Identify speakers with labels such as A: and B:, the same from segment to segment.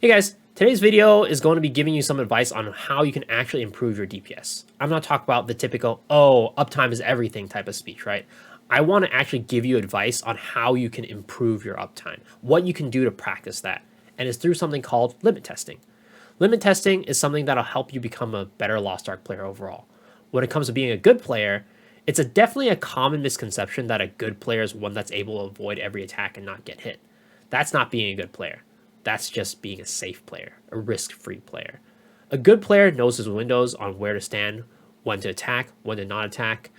A: Hey guys, today's video is going to be giving you some advice on how you can actually improve your DPS. I'm not talking about the typical, oh, uptime is everything type of speech, right? I want to actually give you advice on how you can improve your uptime, what you can do to practice that, and it's through something called limit testing. Limit testing is something that'll help you become a better Lost Ark player overall. When it comes to being a good player, it's definitely a common misconception that a good player is one that's able to avoid every attack and not get hit. That's not being a good player. That's just being a safe player, a risk-free player. A good player knows his windows on where to stand, when to attack, when to not attack,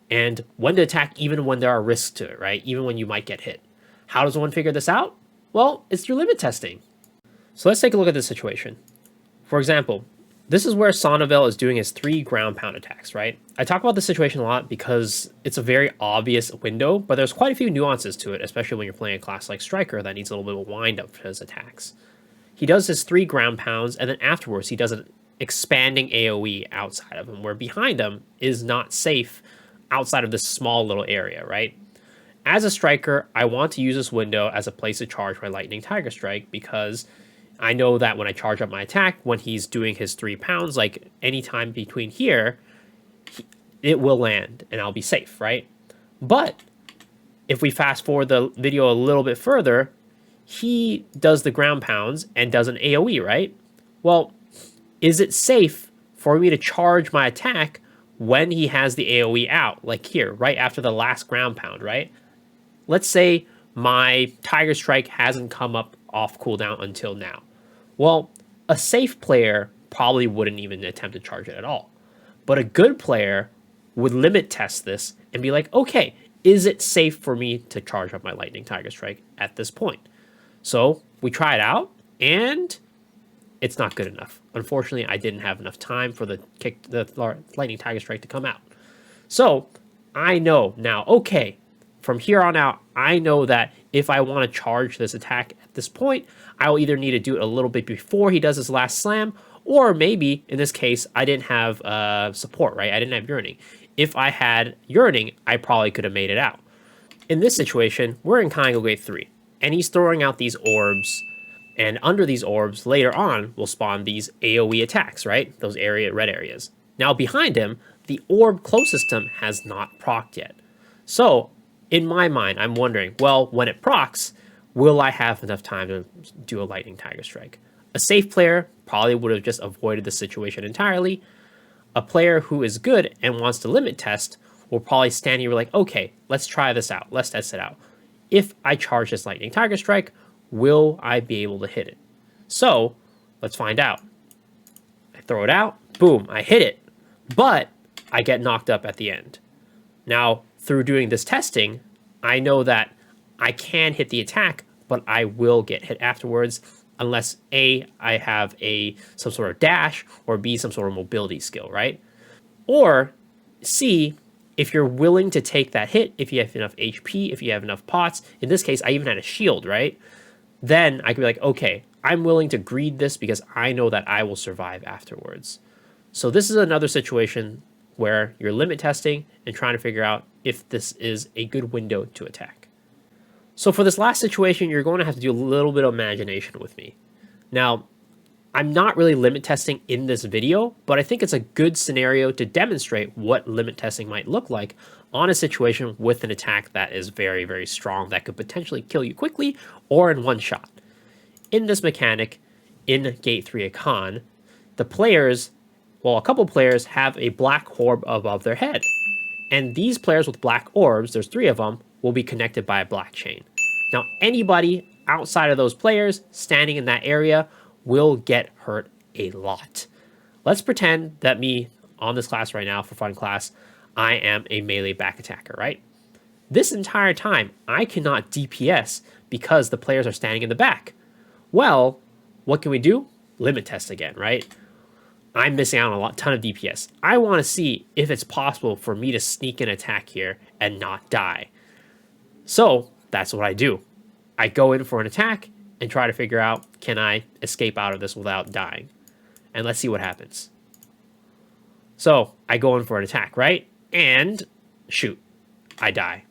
A: and when to attack even when there are risks to it, right? Even when you might get hit. How does one figure this out? Well, it's through limit testing. So let's take a look at this situation. For example, this is where Sonnevel is doing his 3 ground pound attacks, right? I talk about this situation a lot because it's a very obvious window, but there's quite a few nuances to it, especially when you're playing a class like Striker that needs a little bit of wind up for his attacks. He does his 3 ground pounds, and then afterwards he does an expanding AoE outside of him, where behind him is not safe outside of this small little area, right? As a Striker, I want to use this window as a place to charge my Lightning Tiger Strike because I know that when I charge up my attack, when he's doing his 3 pounds, like anytime between here, it will land and I'll be safe, right? But if we fast forward the video a little bit further, he does the ground pounds and does an AoE, right? Well, is it safe for me to charge my attack when he has the AoE out, like here, right after the last ground pound, right? Let's say my Tiger Strike hasn't come up off cooldown until now. Well, a safe player probably wouldn't even attempt to charge it at all. But a good player would limit test this and be like, okay, is it safe for me to charge up my Lightning Tiger Strike at this point? So we try it out, and it's not good enough. Unfortunately, I didn't have enough time for the Lightning Tiger Strike to come out. So I know now, okay, from here on out, I know that if I want to charge this attack at this point, I will either need to do it a little bit before he does his last slam, or maybe, in this case, I didn't have support, right? I didn't have yearning. If I had yearning, I probably could have made it out. In this situation, we're in Kongregate 3, and he's throwing out these orbs, and under these orbs, later on, will spawn these AoE attacks, right? Those red areas. Now, behind him, the orb closest to him has not procced yet. So, in my mind, I'm wondering, well, when it procs, will I have enough time to do a Lightning Tiger Strike? A safe player probably would have just avoided the situation entirely. A player who is good and wants to limit test will probably stand here like, okay, let's try this out. Let's test it out. If I charge this Lightning Tiger Strike, will I be able to hit it? So, let's find out. I throw it out, boom, I hit it, but I get knocked up at the end. Now, through doing this testing, I know that I can hit the attack, but I will get hit afterwards unless A, I have some sort of dash, or B, some sort of mobility skill, right? Or C, if you're willing to take that hit, if you have enough HP, if you have enough pots, in this case, I even had a shield, right? Then I could be like, okay, I'm willing to greed this because I know that I will survive afterwards. So this is another situation where you're limit testing and trying to figure out if this is a good window to attack. So for this last situation, you're going to have to do a little bit of imagination with me. Now, I'm not really limit testing in this video, but I think it's a good scenario to demonstrate what limit testing might look like on a situation with an attack that is very, very strong that could potentially kill you quickly or in one shot. In this mechanic, in Gate 3 Econ, the players, well, a couple players have a black orb above their head. And these players with black orbs, there's 3 of them, will be connected by a black chain. Now, anybody outside of those players standing in that area will get hurt a lot. Let's pretend that me, on this class right now, for fun class, I am a melee back attacker, right? This entire time, I cannot DPS because the players are standing in the back. Well, what can we do? Limit test again, right? I'm missing out on a ton of DPS. I want to see if it's possible for me to sneak an attack here and not die. So that's what I do. I go in for an attack and try to figure out, can I escape out of this without dying? And let's see what happens. So I go in for an attack, right? And shoot, I die.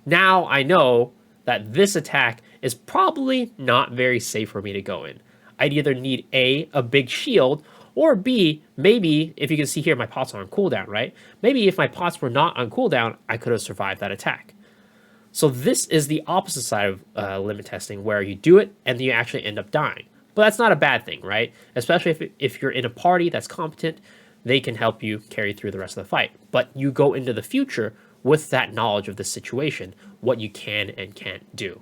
A: Now I know that this attack is probably not very safe for me to go in. I'd either need a big shield, or B, maybe, if you can see here, my pots are on cooldown, right? Maybe if my pots were not on cooldown, I could have survived that attack. So this is the opposite side of limit testing, where you do it and then you actually end up dying. But that's not a bad thing, right? Especially if you're in a party that's competent, they can help you carry through the rest of the fight. But you go into the future with that knowledge of the situation, what you can and can't do.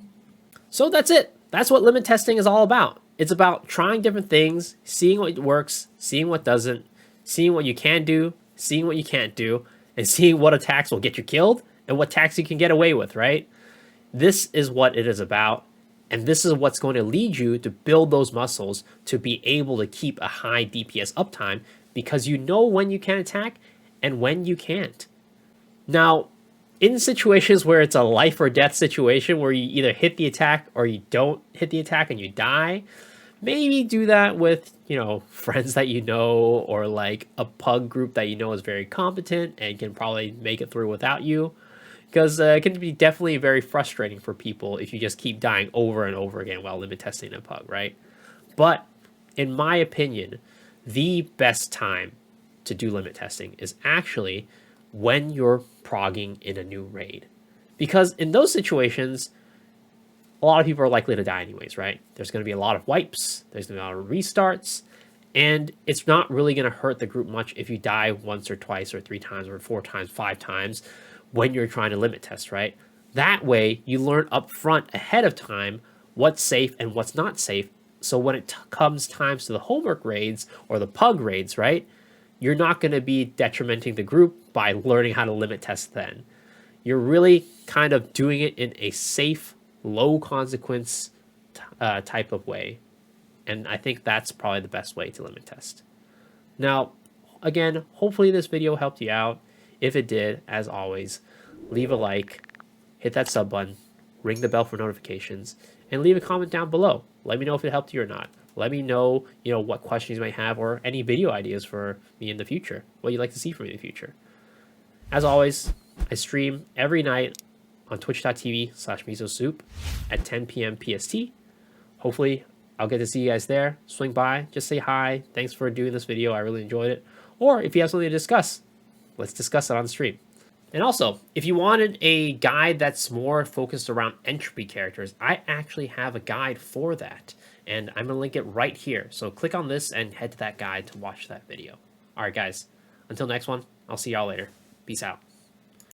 A: So that's it. That's what limit testing is all about. It's about trying different things, seeing what works, seeing what doesn't, seeing what you can do, seeing what you can't do, and seeing what attacks will get you killed and what attacks you can get away with, right? This is what it is about. And this is what's going to lead you to build those muscles to be able to keep a high DPS uptime, because you know when you can attack and when you can't. Now, in situations where it's a life or death situation where you either hit the attack or you don't hit the attack and you die, maybe do that with, friends that you know, or like a pug group that you know is very competent and can probably make it through without you. Because it can be definitely very frustrating for people if you just keep dying over and over again while limit testing a pug, right? But in my opinion, the best time to do limit testing is actually when you're progging in a new raid. Because in those situations, a lot of people are likely to die anyways, right? There's going to be a lot of wipes, there's going to be a lot of restarts, and it's not really going to hurt the group much if you die once or twice or 3 times or 4 times, 5 times when you're trying to limit test, right? That way, you learn up front ahead of time what's safe and what's not safe. So when it comes times to the homework raids or the pug raids, right, you're not going to be detrimenting the group by learning how to limit test then. You're really kind of doing it in a safe, low consequence type of way. And I think that's probably the best way to limit test. Now, again, hopefully this video helped you out. If it did, as always, leave a like, hit that sub button, ring the bell for notifications, and leave a comment down below. Let me know if it helped you or not. Let me know, what questions you might have or any video ideas for me in the future, what you'd like to see from me in the future. As always, I stream every night on twitch.tv/misosoup at 10 p.m. PST. Hopefully, I'll get to see you guys there. Swing by, just say hi. Thanks for doing this video. I really enjoyed it. Or if you have something to discuss, let's discuss it on the stream. And also, if you wanted a guide that's more focused around entropy characters, I actually have a guide for that. And I'm going to link it right here. So click on this and head to that guide to watch that video. All right, guys. Until next one, I'll see y'all later. Peace out.